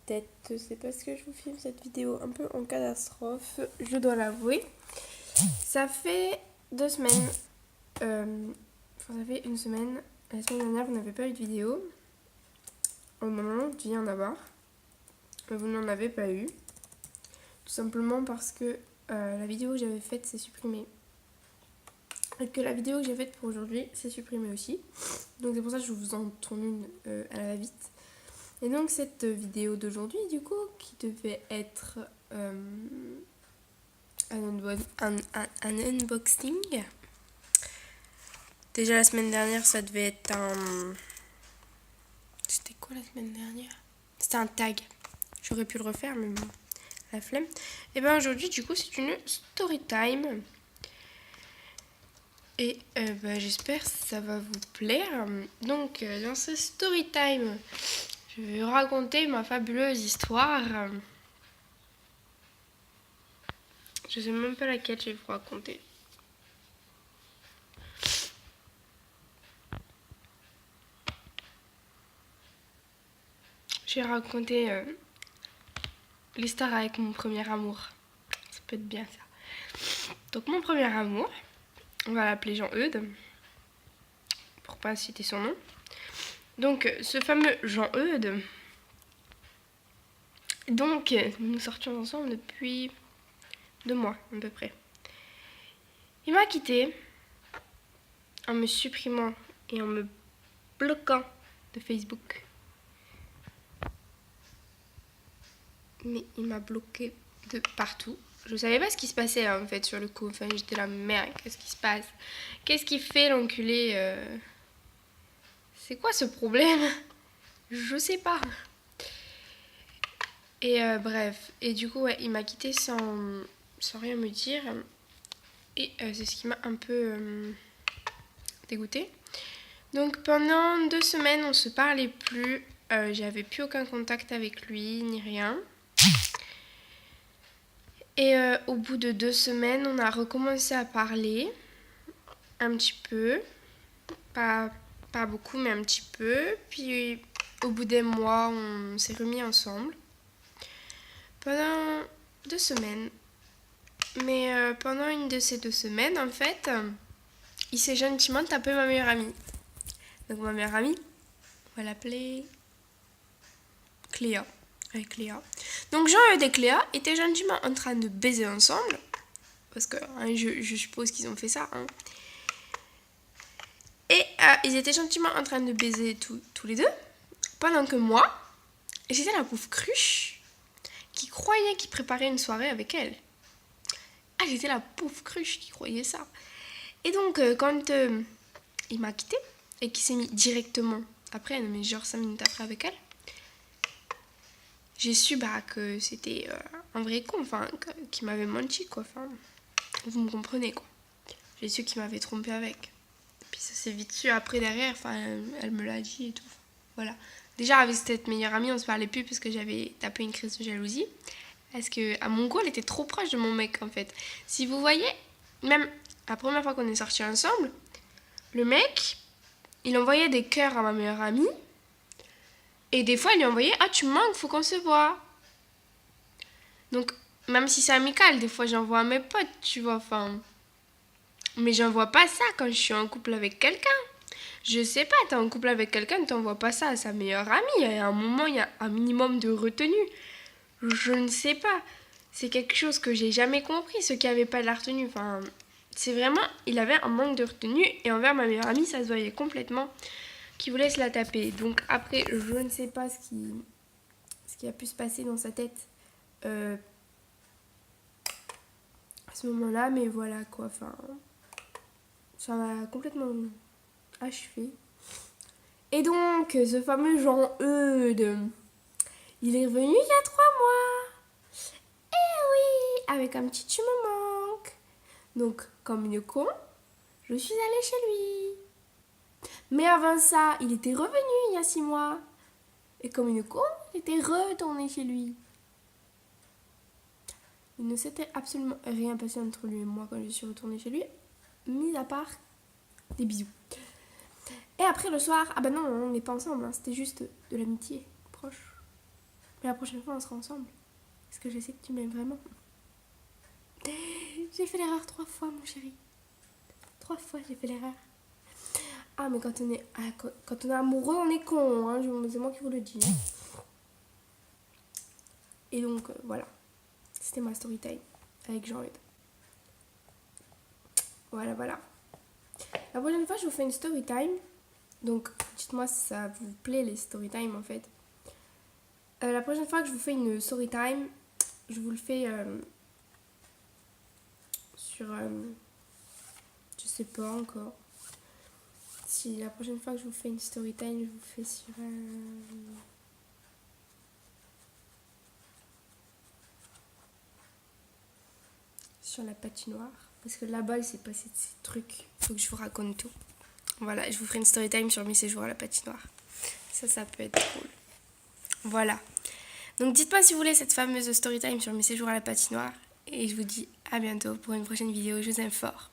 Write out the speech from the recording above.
tête. C'est parce que je vous filme cette vidéo un peu en catastrophe, je dois l'avouer. Ça fait 2 semaines, ça fait une semaine. La semaine dernière, vous n'avez pas eu de vidéo. Au moment où je viens en avoir, vous n'en avez pas eu. Tout simplement parce que la vidéo que j'avais faite s'est supprimée. Et que la vidéo que j'ai faite pour aujourd'hui s'est supprimée aussi. Donc c'est pour ça que je vous en tourne une à la va-vite. Et donc cette vidéo d'aujourd'hui, du coup, qui devait être un unboxing. Déjà la semaine dernière, ça devait être un... C'était quoi la semaine dernière? C'était un tag. J'aurais pu le refaire, mais bon, la flemme. Et bien aujourd'hui, du coup, c'est une story time. Et j'espère que ça va vous plaire. Donc, dans ce story time, je vais vous raconter ma fabuleuse histoire. Je sais même pas laquelle je vais vous raconter. Je vais raconter l'histoire avec mon premier amour. Ça peut être bien ça. Donc mon premier amour, on va l'appeler Jean-Eudes, pour pas citer son nom. Donc ce fameux Jean-Eudes, donc nous sortions ensemble depuis 2 mois à peu près. Il m'a quitté en me supprimant et en me bloquant de Facebook. Mais il m'a bloqué de partout. Je savais pas ce qui se passait en fait sur le coup. Enfin, j'étais là, merde, qu'est-ce qui se passe? Qu'est-ce qu'il fait l'enculé? C'est quoi ce problème? Je sais pas. Et bref. Et du coup, ouais, il m'a quitté sans rien me dire. Et c'est ce qui m'a un peu dégoûtée. Donc pendant 2 semaines, on se parlait plus. J'avais plus aucun contact avec lui, ni rien. Et au bout de 2 semaines, on a recommencé à parler. Un petit peu. Pas beaucoup, mais un petit peu. Puis au bout des mois, on s'est remis ensemble. Pendant 2 semaines. Mais pendant une de ces 2 semaines, en fait, il s'est gentiment tapé ma meilleure amie. Donc ma meilleure amie, on va l'appeler Cléa. Avec Cléa. Donc Jean-Eudes et Cléa étaient gentiment en train de baiser ensemble. Parce que hein, je suppose qu'ils ont fait ça. Hein. Et ils étaient gentiment en train de baiser tous les deux. Pendant que moi, j'étais la pauvre cruche qui croyait qu'il préparait une soirée avec elle. Ah, j'étais la pauvre cruche qui croyait ça. Et donc, quand il m'a quitté et qu'il s'est mis directement après, mais genre 5 minutes après avec elle, j'ai su que c'était un vrai con, enfin, qu'il m'avait menti, quoi. Enfin, vous me comprenez, quoi. J'ai su qu'il m'avait trompé avec. Puis ça s'est vite su après derrière, enfin, elle me l'a dit et tout. Voilà. Déjà, avec cette meilleure amie, on se parlait plus parce que j'avais tapé une crise de jalousie. Parce que, à mon goût, elle était trop proche de mon mec, en fait. Si vous voyez, même la première fois qu'on est sortis ensemble, le mec, il envoyait des cœurs à ma meilleure amie. Et des fois, il lui envoyait « Ah, tu me manques, faut qu'on se voit. » Donc, même si c'est amical, des fois, j'envoie à mes potes, tu vois, enfin... Mais j'envoie pas ça quand je suis en couple avec quelqu'un. Je sais pas, t'es en couple avec quelqu'un, t'envoies pas ça à sa meilleure amie. Il y a un moment, il y a un minimum de retenue. Je ne sais pas. C'est quelque chose que j'ai jamais compris, ceux qui avaient pas de la retenue. Enfin, c'est vraiment... Il avait un manque de retenue et envers ma meilleure amie, ça se voyait complètement qu'il voulait se la taper. Donc après, je ne sais pas ce qui a pu se passer dans sa tête à ce moment-là, mais voilà quoi, enfin... Ça m'a complètement achevé. Et donc, ce fameux Jean-Eudes, il est revenu il y a 3 mois. Eh oui, avec un petit tu me manques. Donc, comme une con, je suis allée chez lui. Mais avant ça, il était revenu il y a 6 mois. Et comme une con, il était retourné chez lui. Il ne s'était absolument rien passé entre lui et moi quand je suis retournée chez lui, mis à part des bisous. Et après le soir, ah bah non, on n'est pas ensemble, hein, c'était juste de l'amitié proche. Mais la prochaine fois, on sera ensemble. Parce que je sais que tu m'aimes vraiment. J'ai fait l'erreur 3 fois, mon chéri. 3 fois, j'ai fait l'erreur. Ah, mais quand on est amoureux, on est con. Hein. C'est moi qui vous le dis. Et donc, voilà. C'était ma story time avec Jean-Eudes. Voilà, voilà. La prochaine fois, je vous fais une story time. Donc, dites-moi si ça vous plaît, les story time, en fait. La prochaine fois que je vous fais une story time, je vous le fais sur... je sais pas encore. Si la prochaine fois que je vous fais une story time, je vous fais sur... sur la patinoire. Parce que là-bas, il s'est passé ces trucs. Il faut que je vous raconte tout. Voilà, je vous ferai une story time sur mes séjours à la patinoire. Ça peut être cool. Voilà. Donc dites-moi si vous voulez cette fameuse story time sur mes séjours à la patinoire. Et je vous dis à bientôt pour une prochaine vidéo. Je vous aime fort.